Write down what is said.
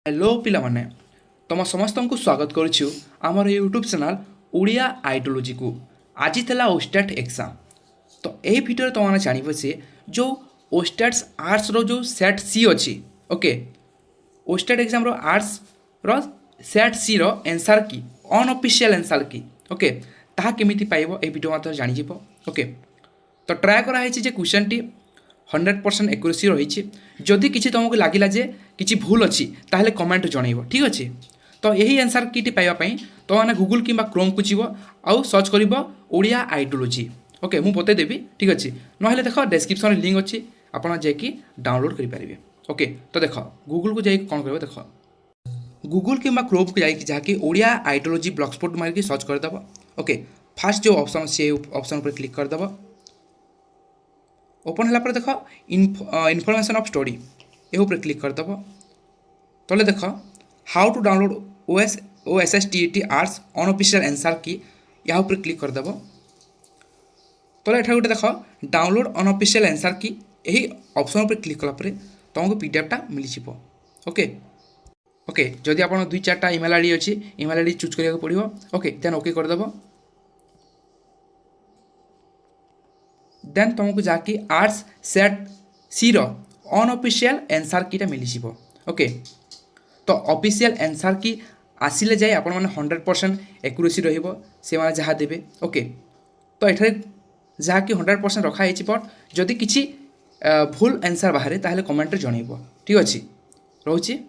Hello पिलामाने तुम समस्त को स्वागत करुछु आमर यूट्यूब चैनल ओडिया आइडियोलॉजी को आज थला ओस्टेट एग्जाम। तो यही भिडियो तुमने जान से जो ओस्टेट्स आर्ट्स रो जो सेट सी अच्छी ओके ओस्टेट एग्जाम रो आर्ट्स रो सेट सी रो आंसर की अनऑफिशियल आंसर की ओके ताहा केमिति पाइबो ए भिडियो मात्र जानि जिवो ओके। तो ट्राए करा है जे क्वेश्चन टी 100% एक्यूरेसी रही। जदि किसी तुमको लगिला जे किसी भूल अच्छी ताहले कमेंट जनइब ठीक अच्छे। तो यही आंसर की पाइबापी तुमने गूगल कि क्रोम को जीव आउ सर्च कर ओडिया आइडियोलॉजी ओके मुझे बतईदेवी ठीक अच्छे। ना देख डिस्क्रिप्शन लिंक अच्छी आपड़ जाकि डाउनलोड करेंगे ओके। तो देख गूगल को जाकि कौन कर देख गूगल कि क्रोम को जाकि जहाँकि ओडिया आइडियोलॉजी ब्लॉगस्पॉट मारिक सर्च करदेव ओके। फास्ट जो ऑप्शन से ऑप्शन पर क्लिक करदेव ओपन है देख इनफॉरमेशन ऑफ स्टडी ये ऊपर क्लिक करदेव। तले देख how to download OSSTET arts unofficial answer key या ऊपर क्लिक करदेव। तले एठा गोटे देख डाउनलोड अनऑफिशियल आंसर की यही ऑप्शन पर क्लिक कलापर तुमको PDF टा मिल जाव ओके ओके। जदि आप 2-4टा ईमेल आईडी अच्छी ईमेल आईडी चूज करा पड़ो ओके देन ओके करदेव। देन तुमको जाकि आर्ट्स सेट सी रो अनऑफिशियल आंसर कीटा मिल जाव ओके। तो ऑफिशियल आंसर की आसिले जाए आपण माने 100% एक्यूरेसी रहिबो से माने जहाँ देबे ओके। तो एठारे जहाँकि 100% रखा है बट जदि किसी भूल आंसर बाहर ताहले कमेंट रे जणैबो ठीक अछि। रोची।